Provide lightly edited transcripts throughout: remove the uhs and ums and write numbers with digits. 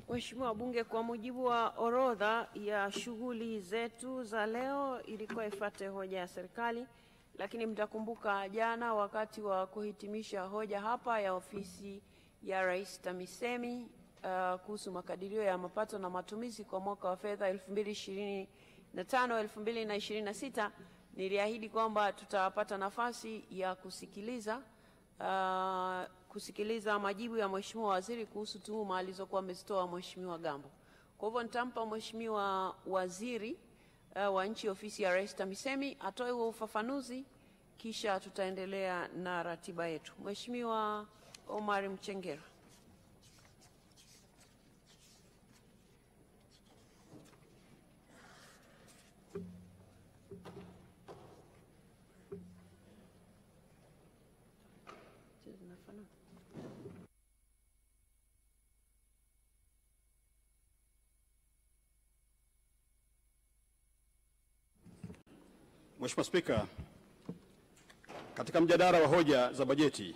Mheshimiwa wabunge, kwa mujibu wa orodha ya shughuli zetu za leo ilikuwa ifuate hoja ya serikali, lakini mtakumbuka jana wakati wa kuhitimisha hoja hapa ya ofisi ya Rais TAMISEMI kuhusu makadirio ya mapato na matumizi kwa mwaka wa fedha 2025-2026, niliahidi kwamba tutapata nafasi ya kusikiliza majibu ya Mheshimiwa Waziri kuhusu tuhuma alizokuwa amezitoa Mheshimiwa Gambo. Kwa hivyo nitampa Mheshimiwa Waziri wa Nchi Ofisi ya Rais TAMISEMI atoe huo ufafanuzi, kisha tutaendelea na ratiba yetu. Mheshimiwa Omar Mchengerwa. Mheshimiwa Spika, katika mjadala wa hoja za bajeti,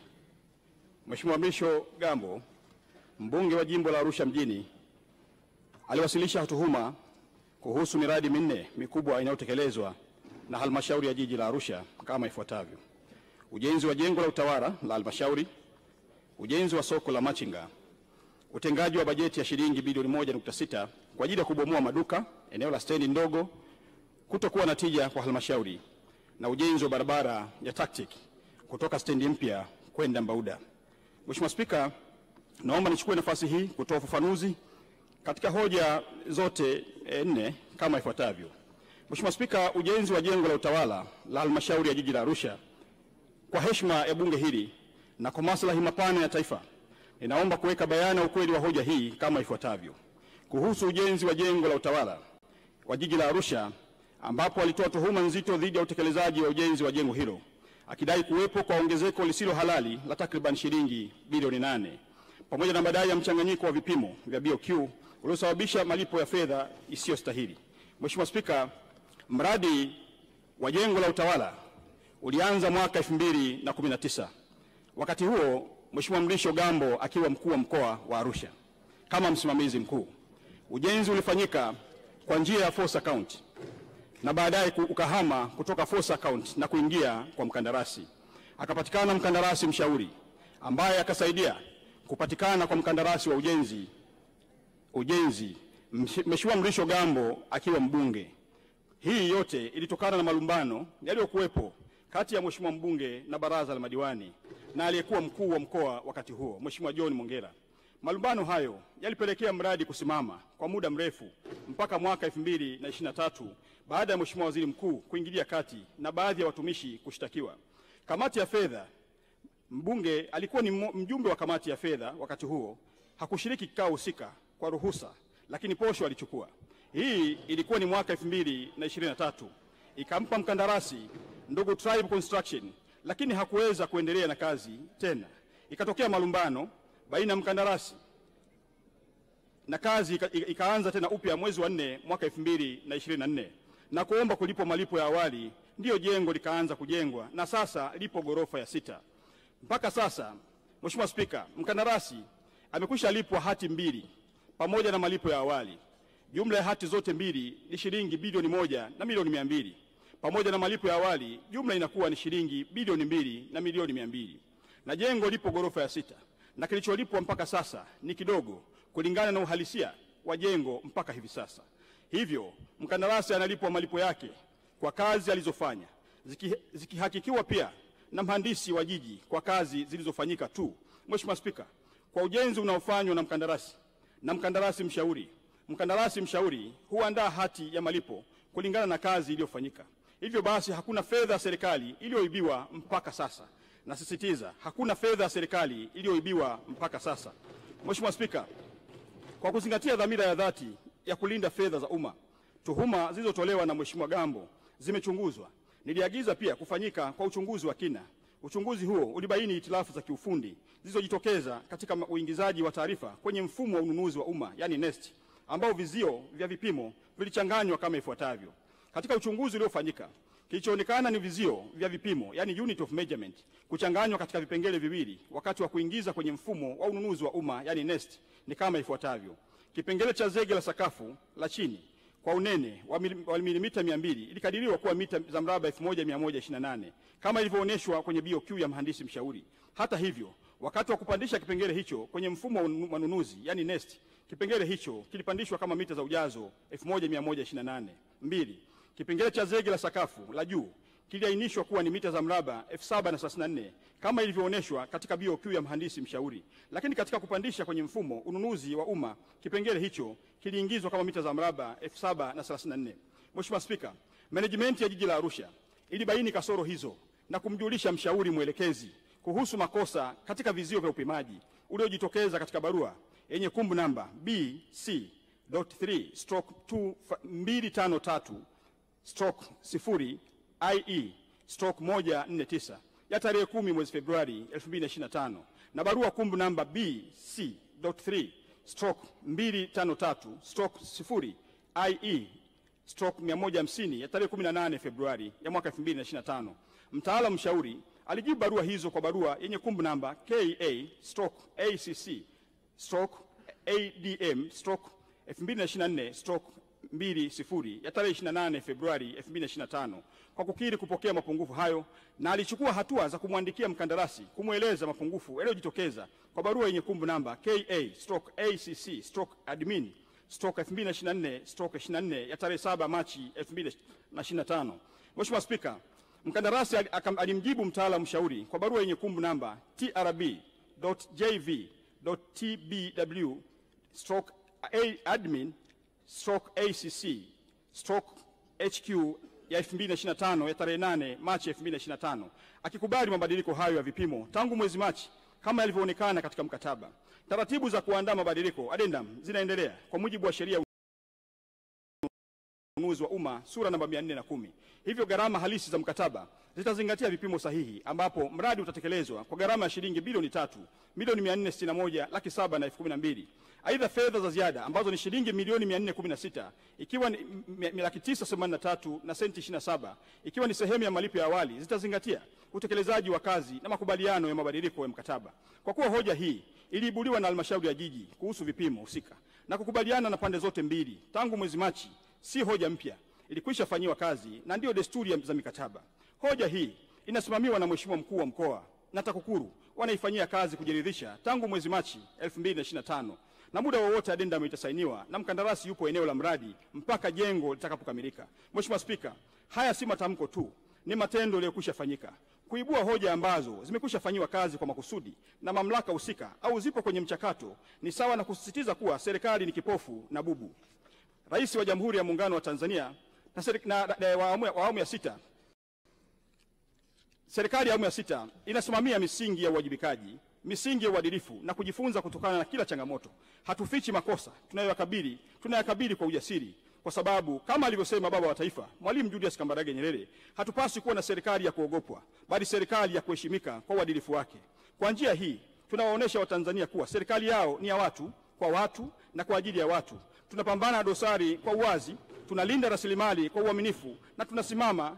Mheshimiwa Mrisho Gambo, mbunge wa jimbo la Arusha mjini, aliwasilisha tuhuma kuhusu miradi minne mikubwa inayotekelezwa na halmashauri ya jiji la Arusha kama ifuatavyo: ujenzi wa jengo la utawala la halmashauri, ujenzi wa soko la machinga, utengaji wa bajeti ya shilingi bilioni 1.6 kwa ajili ya kubomoa maduka eneo la stendi ndogo, kutokuwa na tija kwa halmashauri, na ujenzi wa barabara ya TACTIC kutoka stendi mpya kwenda Mbauda. Mheshimiwa Spika, naomba nichukue nafasi hii kutoa ufafanuzi katika hoja zote nne kama ifuatavyo. Mheshimiwa Spika, ujenzi wa jengo la utawala la halmashauri ya jiji la Arusha, kwa heshima ya bunge hili na kwa maslahi mapana ya taifa, ninaomba kuweka bayana ukweli wa hoja hii kama ifuatavyo. Kuhusu ujenzi wa jengo la utawala wa jiji la Arusha, ambapo alitoa tuhuma nzito dhidi ya utekelezaji wa ujenzi wa jengo hilo, akidai kuwepo kwa ongezeko lisilo halali la takriban shilingi bilioni 8 pamoja na madai ya mchanganyiko wa vipimo vya BOQ uliosababisha malipo ya fedha isiyostahili. Mheshimiwa Spika, mradi wa jengo la utawala ulianza mwaka 2019. Wakati huo Mheshimiwa Mrisho Gambo akiwa mkuu wa mkoa wa Arusha kama msimamizi mkuu. Ujenzi ulifanyika kwa njia ya force account na baadaye ukahama kutoka force account na kuingia kwa mkandarasi. Akapatikana mkandarasi mshauri ambaye akasaidia kupatikana kwa mkandarasi wa ujenzi Mheshimiwa Mrisho Gambo akiwa mbunge. Hii yote ilitokana na malumbano yaliyokuwepo kati ya Mheshimiwa mbunge na baraza la madiwani na aliyekuwa mkuu wa mkoa wakati huo Mheshimiwa John Mongera. Malumbano hayo yalipelekea mradi kusimama kwa muda mrefu mpaka mwaka 2023 baada ya Mheshimiwa Waziri Mkuu kuingilia kati na baadhi ya watumishi kushtakiwa. Kamati ya fedha, mbunge alikuwa ni mjumbe wa kamati ya fedha wakati huo, hakushiriki kikao husika kwa ruhusa, lakini posho alichukua. Hii ilikuwa ni mwaka 2023. Ikampa mkandarasi ndugu Tribe Construction, lakini hakuweza kuendelea na kazi tena. Ikatokea malumbano baina ya mkandarasi na kazi ikaanza tena upya mwezi wa 4 mwaka 2024 na kuomba kulipwa malipo ya awali. Ndiyo jengo likaanza kujengwa na sasa lipo ghorofa ya 6. Mpaka sasa Mheshimiwa Spika, mkandarasi amekwisha lipwa hati 2 pamoja na malipo ya awali. Jumla ya hati zote mbili ni shilingi bilioni 1 na milioni 200. Pamoja na malipo ya awali jumla inakuwa ni shilingi bilioni 2 na milioni 200. Na jengo lipo ghorofa ya 6 na kilicholipwa mpaka sasa ni kidogo kulingana na uhalisia wa jengo mpaka hivi sasa. Hivyo mkandarasi analipwa malipo yake kwa kazi alizofanya, zikihakikiwa pia na mhandisi wa jiji kwa kazi zilizofanyika tu. Mheshimiwa Spika, kwa ujenzi unaofanywa na mkandarasi mshauri huandaa hati ya malipo kulingana na kazi iliyofanyika. Hivyo basi hakuna fedha ya serikali iliyoibiwa mpaka sasa. Nasisitiza, hakuna fedha ya serikali iliyoibiwa mpaka sasa. Mheshimiwa Spika, kwa kuzingatia dhamira ya dhati ya kulinda fedha za umma, tuhuma zilizotolewa na Mheshimiwa Gambo zimechunguzwa. Niliagiza pia kufanyika kwa uchunguzi wa kina. Uchunguzi huo ulibaini hitilafu za kiufundi zilizojitokeza katika uingizaji wa taarifa kwenye mfumo wa ununuzi wa umma, yani NeST, ambao vizio vya vipimo vilichanganywa kama ifuatavyo. Katika uchunguzi uliofanyika, kilichoonekana ni vizio vya vipimo, yani unit of measurement, kuchanganywa katika vipengele viwili wakati wa kuingiza kwenye mfumo wa ununuzi wa umma, yani NeST, ni kama ifuatavyo. kipengele cha zege la sakafu la chini kwa unene wa milimita 200 ilikadiriwa kuwa mita za mraba 1128 kama ilivyoonyeshwa kwenye BOQ ya mhandisi mshauri. Hata hivyo, wakati wa kupandisha kipengele hicho kwenye mfumo wa manunuzi, yani NeST, kipengele hicho kilipandishwa kama mita za ujazo 1128. 2. Kipengele cha zege la sakafu la juu kiliainishwa kuwa ni mita za mraba 7034 kama ilivyoonyeshwa katika BOQ ya mhandisi mshauri, lakini katika kupandisha kwenye mfumo ununuzi wa umma kipengele hicho kiliingizwa kama mita za mraba 7034. Mheshimiwa Spika, management ya jiji la Arusha ilibaini kasoro hizo na kumjulisha mshauri mwelekezi kuhusu makosa katika vizio vya upimaji uliojitokeza katika barua yenye kumbu namba BC.3/253/0 IE/149 ya tarehe 10 mwezi Februari 2025 na barua kumbu namba BC.3/253/0 IE/150 ya tarehe 18 Februari ya mwaka 2025. Mtaalamu mshauri alijibu barua hizo kwa barua yenye kumbu namba KA/ACC/ADM/2024/20 ya tarehe 28 Februari 2025 kwa kukiri kupokea mapungufu hayo, na alichukua hatua za kumwandikia mkandarasi kumweleza mapungufu yaliyojitokeza kwa barua yenye kumbu namba KA/ACC/admin/2024/24 ya tarehe 7 Machi 2025. Mheshimiwa Spika, mkandarasi alimjibu mtaalamu mshauri kwa barua yenye kumbu namba TRB.JV.TBW/admin/ACC/HQ ya 2025 ya tarehe 8 Machi 2025 akikubali mabadiliko hayo ya vipimo tangu mwezi Machi kama yalivyoonekana katika mkataba. Taratibu za kuandaa mabadiliko addendum zinaendelea kwa mujibu wa sheria ununuzi wa umma sura namba 410. Hivyo gharama halisi za mkataba zitazingatia vipimo sahihi, ambapo mradi utatekelezwa kwa gharama ya shilingi bilioni 3,461,712. Aidha, fedha za ziada ambazo ni shilingi milioni 416 ikiwa ni 983 na senti 27 ikiwa ni sehemu ya malipo ya awali zitazingatia utekelezaji wa kazi na makubaliano ya mabadiliko ya mkataba. Kwa kuwa hoja hii iliibuliwa na halmashauri ya jiji kuhusu vipimo husika na kukubaliana na pande zote mbili tangu mwezi Machi, si hoja mpya, ilikwisha fanyiwa kazi na ndio desturi za mikataba. Hoja hii inasimamiwa na Mheshimiwa Mkuu wa Mkoa na TAKUKURU wanaifanyia kazi kujiridhisha tangu mwezi Machi 2025, na muda wowote addendum itasainiwa na mkandarasi yupo eneo la mradi mpaka jengo litakapokamilika. Mheshimiwa Spika, haya si matamko tu, ni matendo yaliyokwisha fanyika. Kuibua hoja ambazo zimekwisha fanyiwa kazi kwa makusudi na mamlaka husika au zipo kwenye mchakato ni sawa na kusisitiza kuwa serikali ni kipofu na bubu. Rais wa Jamhuri ya Muungano wa Tanzania awamu ya sita, serikali ya awamu ya sita inasimamia misingi ya uwajibikaji, misingi ya uadilifu na kujifunza kutokana na kila changamoto. Hatufichi makosa tunayakabili kwa ujasiri, kwa sababu kama alivyosema baba wa taifa Mwalimu Julius Kambarage Nyerere, hatupaswi kuwa na serikali ya kuogopwa, bali serikali ya kuheshimika kwa uadilifu wake. Kwa njia hii tunawaonesha Watanzania kuwa serikali yao ni ya watu, kwa watu na kwa ajili ya watu. Tunapambana na dosari kwa uwazi, tunalinda rasilimali kwa uaminifu na tunasimama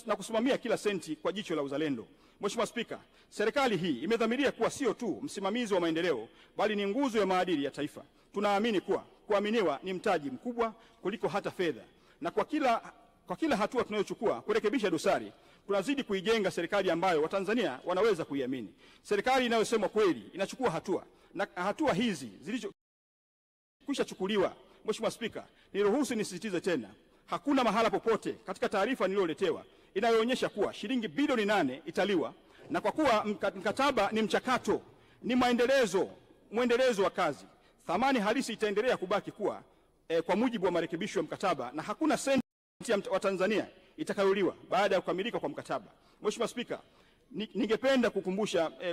na kusimamia kila senti kwa jicho la uzalendo. Mheshimiwa Spika, serikali hii imedhamiria kuwa sio tu msimamizi wa maendeleo, bali ni nguzo ya maadili ya taifa. Tunaamini kuwa kuaminiwa ni mtaji mkubwa kuliko hata fedha, na kwa kila hatua tunayochukua kurekebisha dosari, tunazidi kuijenga serikali ambayo Watanzania wanaweza kuiamini. Serikali inayosema kweli inachukua hatua, na hatua hizi zilizokwisha chukuliwa. Mheshimiwa Spika, niruhusu nisisitize tena, hakuna mahala popote katika taarifa niliyoletewa inayoonyesha kuwa shilingi bilioni 8 italiwa, na kwa kuwa mkataba ni mchakato, ni mwendelezo wa kazi, thamani halisi itaendelea kubaki kuwa kwa mujibu wa marekebisho ya mkataba, na hakuna senti wa Tanzania itakayoliwa baada ya kukamilika kwa mkataba. Mheshimiwa Spika, ningependa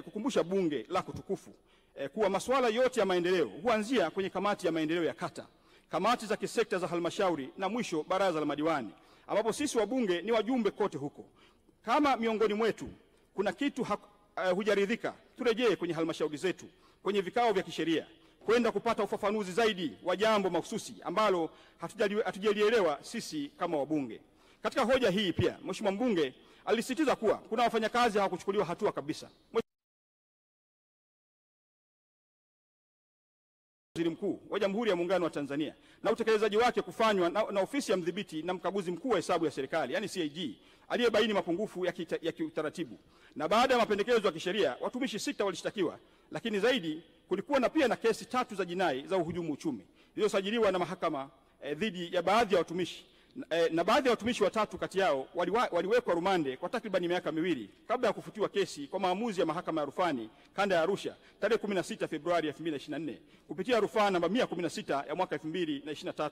kukumbusha bunge lako tukufu kuwa masuala yote ya maendeleo huanzia kwenye kamati ya maendeleo ya kata, kamati za kisekta za halmashauri na mwisho baraza la madiwani, ambapo sisi wabunge ni wajumbe kote huko. Kama miongoni mwetu kuna kitu hujaridhika, turejee kwenye halmashauri zetu, kwenye vikao vya kisheria, kwenda kupata ufafanuzi zaidi wa jambo mahususi ambalo hatujalielewa sisi kama wabunge. Katika hoja hii pia Mheshimiwa mbunge alisisitiza kuwa kuna wafanyakazi hawakuchukuliwa hatua kabisa. Waziri Mkuu wa Jamhuri ya Muungano wa Tanzania na utekelezaji wake kufanywa na ofisi ya mdhibiti na mkaguzi mkuu wa hesabu ya serikali, yani CAG, aliyebaini mapungufu ya kiutaratibu. Na baada ya mapendekezo ya kisheria, watumishi 6 walishtakiwa, lakini zaidi kulikuwa na kesi 3 za jinai za uhujumu uchumi zilizosajiliwa na mahakama dhidi ya baadhi ya watumishi. Na baadhi ya watumishi 3 kati yao waliwekwa rumande kwa takribani miaka 2 kabla ya kufutiwa kesi kwa maamuzi ya mahakama ya rufani kanda ya Arusha tarehe 16 Februari 2024 kupitia rufaa namba 116 ya mwaka 2023.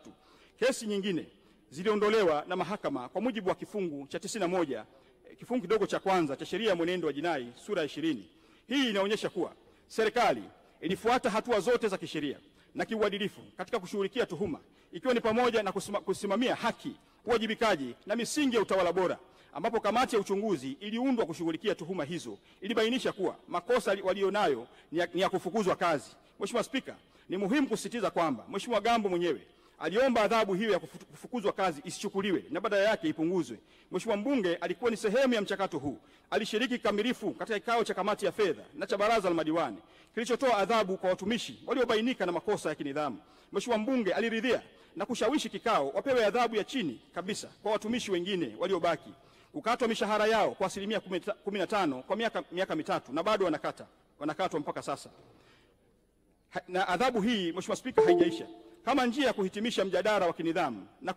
Kesi nyingine ziliondolewa na mahakama kwa mujibu wa kifungu cha 91 kifungu kidogo cha kwanza cha sheria ya mwenendo wa jinai sura ya 20. Hii inaonyesha kuwa serikali ilifuata hatua zote za kisheria na kiuadilifu katika kushughulikia tuhuma, ikiwa ni pamoja na kusimamia haki, uwajibikaji na misingi ya utawala bora, ambapo kamati ya uchunguzi iliundwa kushughulikia tuhuma hizo ilibainisha kuwa makosa walionayo ni ya kufukuzwa kazi. Mheshimiwa Spika, ni muhimu kusisitiza kwamba Mheshimiwa Gambo mwenyewe aliomba adhabu hiyo ya kufukuzwa kazi isichukuliwe na badala yake ipunguzwe. Mheshimiwa mbunge alikuwa ni sehemu ya mchakato huu. Alishiriki kikamilifu katika kikao cha kamati ya fedha na cha baraza la madiwani kilichotoa adhabu kwa watumishi waliobainika na makosa ya kinidhamu. Mheshimiwa mbunge aliridhia na kushawishi kikao wapewe adhabu ya chini kabisa kwa watumishi wengine waliobaki, kukatwa mishahara yao kwa 15% kwa miaka 3 na bado wanakatwa mpaka sasa. Na adhabu hii, Mheshimiwa Spika, haijaisha. Kama njia ya kuhitimisha mjadala wa kinidhamu na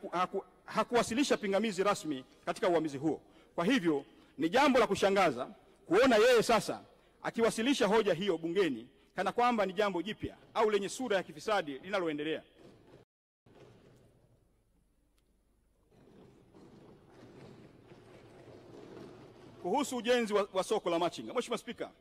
hakuwasilisha pingamizi rasmi katika uamuzi huo. Kwa hivyo ni jambo la kushangaza kuona yeye sasa akiwasilisha hoja hiyo bungeni kana kwamba ni jambo jipya au lenye sura ya kifisadi linaloendelea. Kuhusu ujenzi wa soko la machinga. Mheshimiwa Spika,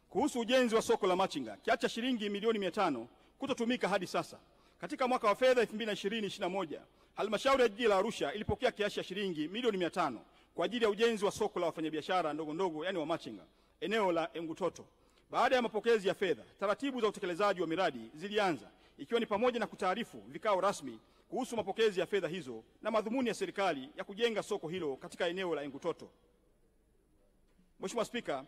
kuhusu ujenzi wa soko la machinga, kiasi cha shilingi milioni 500 kutotumika hadi sasa. Katika mwaka wa fedha 2020-2021, halmashauri ya jiji la Arusha ilipokea kiasi cha shilingi milioni 500 kwa ajili ya ujenzi wa soko la wafanyabiashara ndogo ndogo, yani wa machinga, eneo la Engutoto. Baada ya mapokezi ya fedha, taratibu za utekelezaji wa miradi zilianza, ikiwa ni pamoja na kutaarifu vikao rasmi kuhusu mapokezi ya fedha hizo na madhumuni ya serikali ya kujenga soko hilo katika eneo la Engutoto. Mheshimiwa Spika,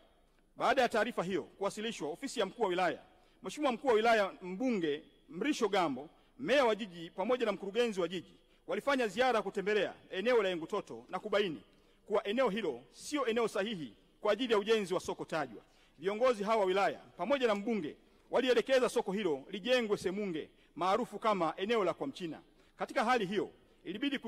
baada ya taarifa hiyo kuwasilishwa ofisi ya mkuu wa wilaya, Mheshimiwa mkuu wa wilaya mbunge Mrisho Gambo, meya wa jiji pamoja na mkurugenzi wa jiji walifanya ziara ya kutembelea eneo la Engutoto na kubaini kuwa eneo hilo sio eneo sahihi kwa ajili ya ujenzi wa soko tajwa. Viongozi hawa wa wilaya pamoja na mbunge walielekeza soko hilo lijengwe Semunge, maarufu kama eneo la kwa Mchina. Katika hali hiyo, ilibidi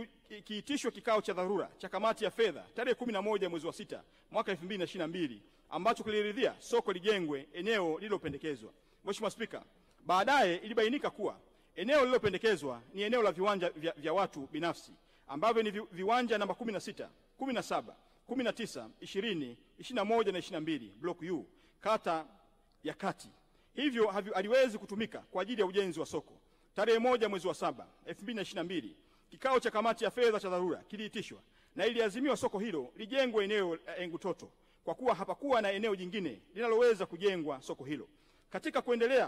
kiitishwe kikao cha dharura cha kamati ya fedha tarehe 11 mwezi wa 6 mwaka 2022 ambacho kiliridhia soko lijengwe eneo lililopendekezwa. Mheshimiwa Spika, baadaye ilibainika kuwa eneo lililopendekezwa ni eneo la viwanja vya watu binafsi ambavyo ni viwanja namba 16, 17, 19, 20, 21 na 22 block U, kata ya Kati. Hivyo haliwezi kutumika kwa ajili ya ujenzi wa soko. Tarehe 1 mwezi wa 7 2022, kikao cha kamati ya fedha cha dharura kiliitishwa na iliazimiwa soko hilo lijengwe eneo Engutoto kwa kuwa hapakuwa na eneo jingine linaloweza kujengwa soko hilo. Katika kuendelea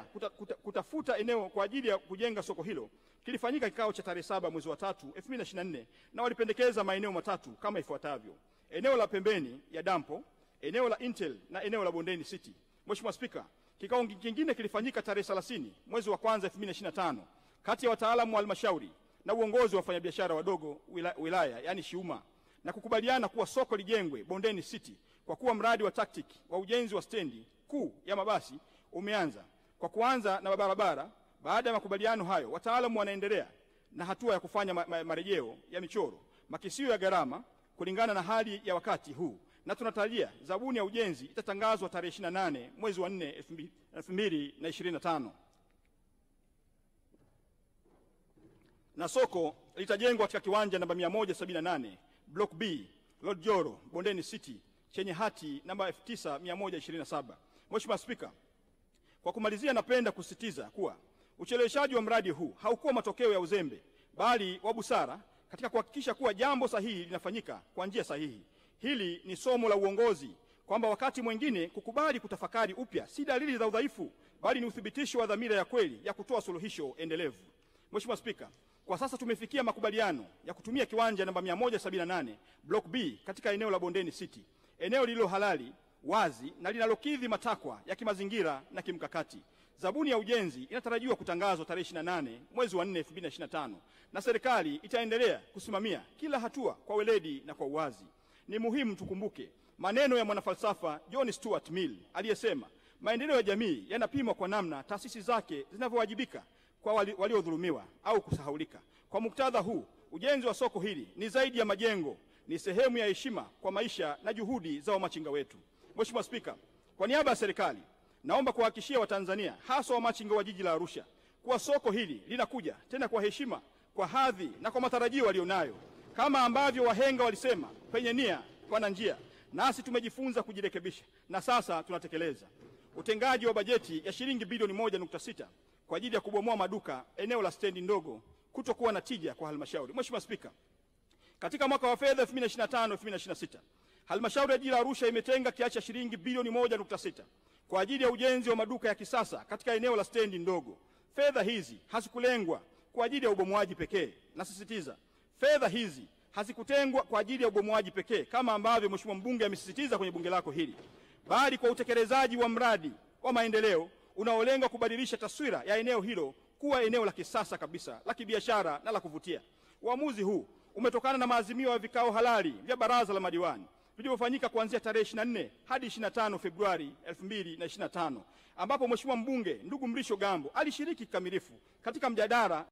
kutafuta eneo kwa ajili ya kujenga soko hilo, kilifanyika kikao cha tarehe 7 mwezi wa 3 2024 na walipendekeza maeneo matatu kama ifuatavyo: eneo la pembeni ya dampo, eneo la Intel na eneo la Bondeni City. Mheshimiwa Spika, kikao kingine kilifanyika tarehe 30 mwezi wa 1 2025 kati ya wataalamu wa halmashauri na uongozi wa wafanyabiashara wadogo wilaya, yani Shiuma, na kukubaliana kuwa soko lijengwe Bondeni City kwa kuwa mradi wa tactic wa ujenzi wa stendi kuu ya mabasi umeanza kwa kuanza na barabara. Baada ya makubaliano hayo, wataalamu wanaendelea na hatua ya kufanya marejeo ya michoro, makisio ya gharama kulingana na hali ya wakati huu, na tunatarajia zabuni ya ujenzi itatangazwa tarehe 28 mwezi wa 4 2025. Na soko litajengwa katika kiwanja namba 178 block B Lord Joro Bondeni City chenye hati namba 9127. Mheshimiwa Spika, kwa kumalizia, napenda kusisitiza kuwa ucheleweshaji wa mradi huu haukuwa matokeo ya uzembe bali wa busara katika kuhakikisha kuwa jambo sahihi linafanyika kwa njia sahihi. Hili ni somo la uongozi kwamba wakati mwingine kukubali kutafakari upya si dalili za udhaifu bali ni uthibitisho wa dhamira ya kweli ya kutoa suluhisho endelevu. Mheshimiwa Spika, kwa sasa tumefikia makubaliano ya kutumia kiwanja namba 178 block B katika eneo la Bondeni City, eneo lililo halali, wazi na linalokidhi matakwa ya kimazingira na kimkakati. Zabuni ya ujenzi inatarajiwa kutangazwa tarehe 28 mwezi wa 4 2025, na serikali itaendelea kusimamia kila hatua kwa weledi na kwa uwazi. Ni muhimu tukumbuke maneno ya mwanafalsafa John Stuart Mill aliyesema, maendeleo ya jamii yanapimwa kwa namna taasisi zake zinavyowajibika kwa waliodhulumiwa au kusahaulika. Kwa muktadha huu, ujenzi wa soko hili ni zaidi ya majengo, ni sehemu ya heshima kwa maisha na juhudi za wamachinga wetu. Mheshimiwa Spika, kwa niaba ya serikali naomba kuhakikishia Watanzania, hasa wamachinga wa jiji la Arusha, kuwa soko hili linakuja tena kwa heshima, kwa hadhi na kwa matarajio walionayo. Kama ambavyo wahenga walisema, penye nia pana njia, nasi tumejifunza kujirekebisha na sasa tunatekeleza. Utengaji wa bajeti ya shilingi bilioni 1.6 kwa ajili ya kubomoa maduka eneo la stendi ndogo kutokuwa na tija kwa halmashauri. Mheshimiwa Spika, katika mwaka wa fedha 2025/2026 halmashauri ya jiji la Arusha imetenga kiasi cha shilingi bilioni 1.6 kwa ajili ya ujenzi wa maduka ya kisasa katika eneo la stendi ndogo. Fedha hizi hazikulengwa kwa ajili ya ubomoaji pekee. Nasisitiza, fedha hizi hazikutengwa kwa ajili ya ubomoaji pekee kama ambavyo Mheshimiwa mbunge amesisitiza kwenye bunge lako hili, bali kwa utekelezaji wa mradi wa maendeleo unaolenga kubadilisha taswira ya eneo hilo kuwa eneo la kisasa kabisa, la kibiashara na la kuvutia. Uamuzi huu umetokana na maazimio ya vikao halali vya baraza la madiwani vilivyofanyika kuanzia tarehe 24 hadi 25 Februari 2025, ambapo Mheshimiwa mbunge ndugu Mrisho Gambo alishiriki kikamilifu katika mjadala